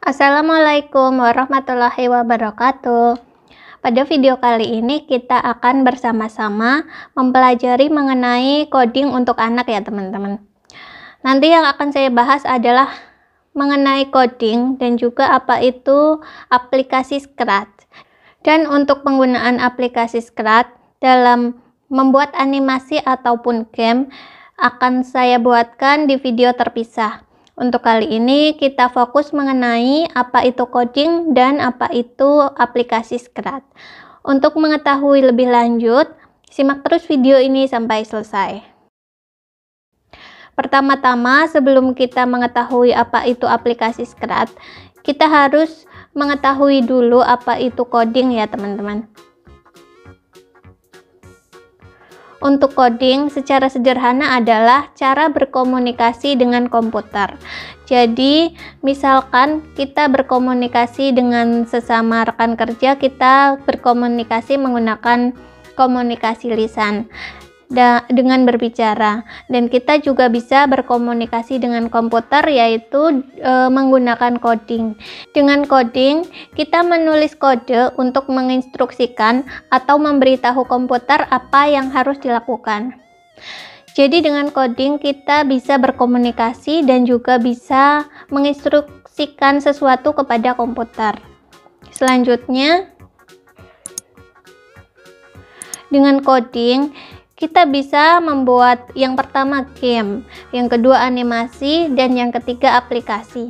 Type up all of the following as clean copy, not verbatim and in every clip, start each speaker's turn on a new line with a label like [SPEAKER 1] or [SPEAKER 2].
[SPEAKER 1] Assalamualaikum warahmatullahi wabarakatuh. Pada video kali ini kita akan bersama-sama mempelajari mengenai coding untuk anak ya teman-teman. Nanti yang akan saya bahas adalah mengenai coding dan juga apa itu aplikasi Scratch. Dan untuk penggunaan aplikasi Scratch dalam membuat animasi ataupun game akan saya buatkan di video terpisah. Untuk kali ini kita fokus mengenai apa itu coding dan apa itu aplikasi Scratch. Untuk mengetahui lebih lanjut, simak terus video ini sampai selesai. Pertama-tama, sebelum kita mengetahui apa itu aplikasi Scratch, kita harus mengetahui dulu apa itu coding ya teman-teman. Untuk coding secara sederhana adalah cara berkomunikasi dengan komputer. Jadi, misalkan kita berkomunikasi dengan sesama rekan kerja, kita berkomunikasi menggunakan komunikasi lisan dengan berbicara, dan kita juga bisa berkomunikasi dengan komputer yaitu menggunakan coding. Dengan coding kita menulis kode untuk menginstruksikan atau memberitahu komputer apa yang harus dilakukan. Jadi dengan coding kita bisa berkomunikasi dan juga bisa menginstruksikan sesuatu kepada komputer. Selanjutnya, dengan coding kita bisa membuat yang pertama game, yang kedua animasi, dan yang ketiga aplikasi.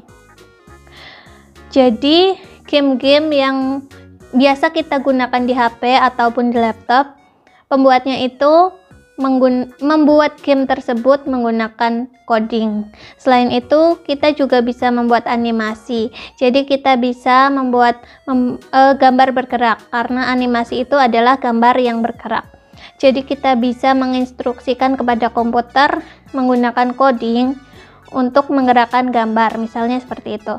[SPEAKER 1] Jadi game-game yang biasa kita gunakan di HP ataupun di laptop, pembuatnya itu membuat game tersebut menggunakan coding. Selain itu kita juga bisa membuat animasi. Jadi kita bisa membuat gambar bergerak, karena animasi itu adalah gambar yang bergerak. Jadi kita bisa menginstruksikan kepada komputer menggunakan coding untuk menggerakkan gambar, misalnya seperti itu.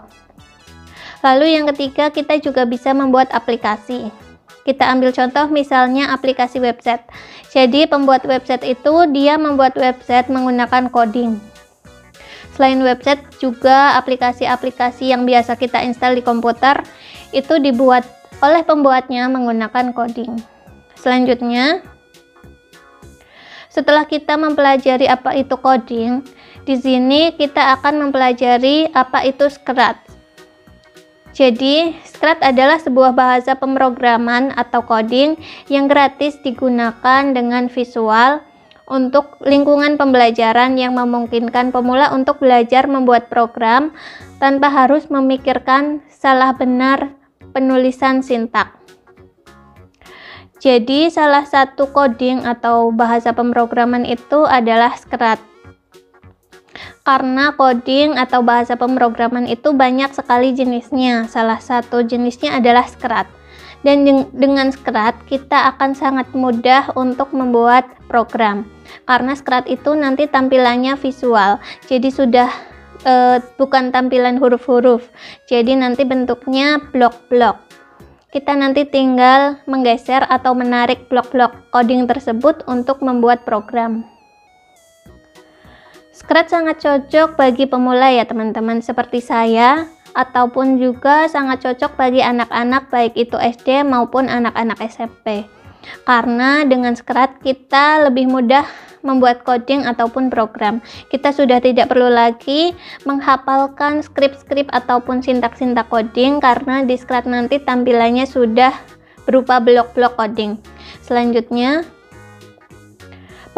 [SPEAKER 1] Lalu yang ketiga, kita juga bisa membuat aplikasi. Kita ambil contoh misalnya aplikasi website. Jadi pembuat website itu dia membuat website menggunakan coding. Selain website, juga aplikasi-aplikasi yang biasa kita install di komputer itu dibuat oleh pembuatnya menggunakan coding. Selanjutnya, setelah kita mempelajari apa itu coding, di sini kita akan mempelajari apa itu Scratch. Jadi, Scratch adalah sebuah bahasa pemrograman atau coding yang gratis digunakan dengan visual untuk lingkungan pembelajaran yang memungkinkan pemula untuk belajar membuat program tanpa harus memikirkan salah benar penulisan sintaks. Jadi salah satu coding atau bahasa pemrograman itu adalah Scratch. Karena coding atau bahasa pemrograman itu banyak sekali jenisnya. Salah satu jenisnya adalah Scratch. Dan dengan Scratch kita akan sangat mudah untuk membuat program. Karena Scratch itu nanti tampilannya visual. Jadi sudah bukan tampilan huruf-huruf. Jadi nanti bentuknya blok-blok. Kita nanti tinggal menggeser atau menarik blok-blok coding tersebut untuk membuat program. Scratch sangat cocok bagi pemula ya teman-teman seperti saya, ataupun juga sangat cocok bagi anak-anak baik itu SD maupun anak-anak SMP. Karena dengan Scratch kita lebih mudah membuat coding ataupun program. Kita sudah tidak perlu lagi menghafalkan skrip-skrip ataupun sintak-sintak coding, karena di Scratch nanti tampilannya sudah berupa blok-blok coding. Selanjutnya,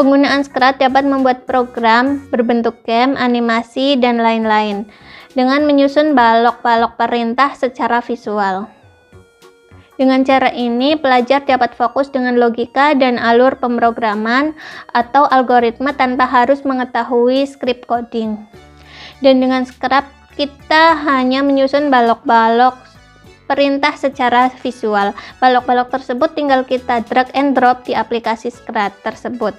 [SPEAKER 1] penggunaan Scratch dapat membuat program berbentuk game, animasi, dan lain-lain dengan menyusun balok-balok perintah secara visual. Dengan cara ini, pelajar dapat fokus dengan logika dan alur pemrograman atau algoritma tanpa harus mengetahui skrip coding. Dan dengan Scratch, kita hanya menyusun balok-balok perintah secara visual. Balok-balok tersebut tinggal kita drag and drop di aplikasi Scratch tersebut.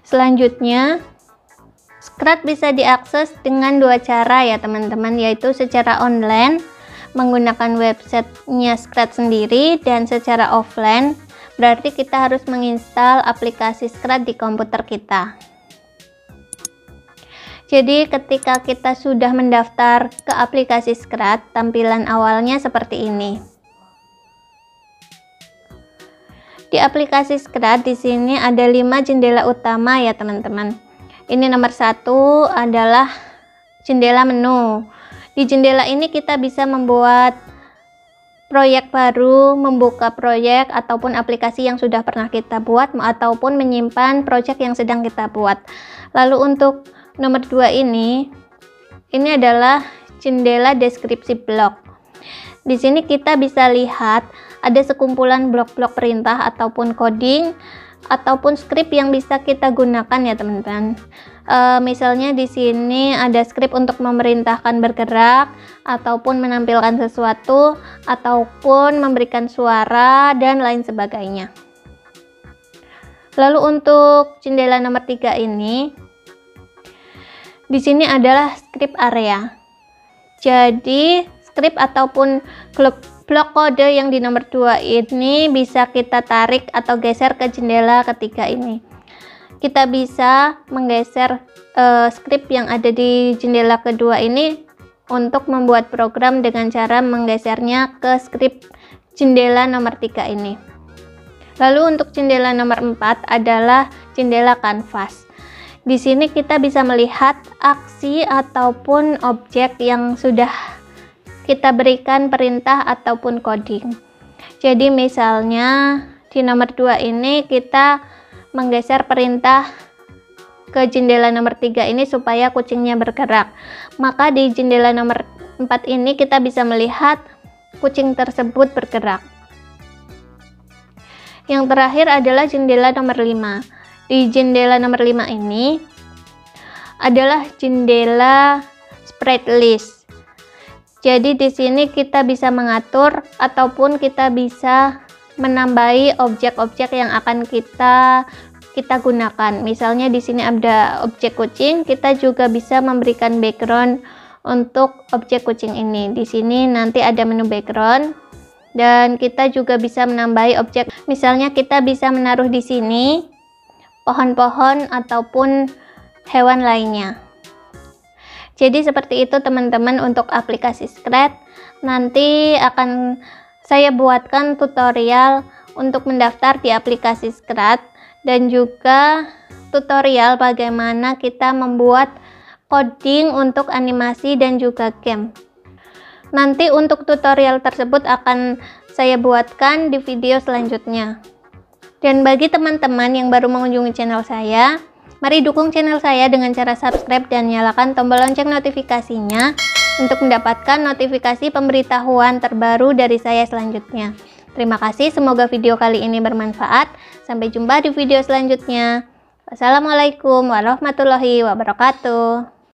[SPEAKER 1] Selanjutnya, Scratch bisa diakses dengan dua cara ya teman-teman, yaitu secara online menggunakan websitenya Scratch sendiri, dan secara offline berarti kita harus menginstal aplikasi Scratch di komputer kita. Jadi ketika kita sudah mendaftar ke aplikasi Scratch, tampilan awalnya seperti ini. Di aplikasi Scratch di sini ada 5 jendela utama ya teman-teman. Ini nomor 1 adalah jendela menu. Di jendela ini kita bisa membuat proyek baru, membuka proyek ataupun aplikasi yang sudah pernah kita buat, ataupun menyimpan proyek yang sedang kita buat. Lalu untuk nomor 2 ini adalah jendela deskripsi blok. Di sini kita bisa lihat ada sekumpulan blok-blok perintah ataupun coding ataupun script yang bisa kita gunakan ya teman-teman. Misalnya di sini ada script untuk memerintahkan bergerak ataupun menampilkan sesuatu ataupun memberikan suara dan lain sebagainya. Lalu untuk jendela nomor 3 ini, di sini adalah script area. Jadi script ataupun blok kode yang di nomor 2 ini bisa kita tarik atau geser ke jendela ketiga ini. Kita bisa menggeser script yang ada di jendela kedua ini untuk membuat program dengan cara menggesernya ke script jendela nomor 3 ini. Lalu untuk jendela nomor 4 adalah jendela kanvas. Di sini kita bisa melihat aksi ataupun objek yang sudah kita berikan perintah ataupun coding. Jadi misalnya di nomor 2 ini kita menggeser perintah ke jendela nomor 3 ini supaya kucingnya bergerak. Maka di jendela nomor 4 ini kita bisa melihat kucing tersebut bergerak. Yang terakhir adalah jendela nomor 5. Di jendela nomor 5 ini adalah jendela sprite list. Jadi di sini kita bisa mengatur ataupun kita bisa menambahi objek-objek yang akan kita gunakan. Misalnya di sini ada objek kucing, kita juga bisa memberikan background untuk objek kucing ini. Di sini nanti ada menu background dan kita juga bisa menambahi objek. Misalnya kita bisa menaruh di sini pohon-pohon ataupun hewan lainnya. Jadi seperti itu teman-teman untuk aplikasi Scratch. Nanti akan saya buatkan tutorial untuk mendaftar di aplikasi Scratch dan juga tutorial bagaimana kita membuat coding untuk animasi dan juga game. Nanti untuk tutorial tersebut akan saya buatkan di video selanjutnya. Dan bagi teman-teman yang baru mengunjungi channel saya, mari dukung channel saya dengan cara subscribe dan nyalakan tombol lonceng notifikasinya untuk mendapatkan notifikasi pemberitahuan terbaru dari saya selanjutnya. Terima kasih, semoga video kali ini bermanfaat. Sampai jumpa di video selanjutnya. Wassalamualaikum warahmatullahi wabarakatuh.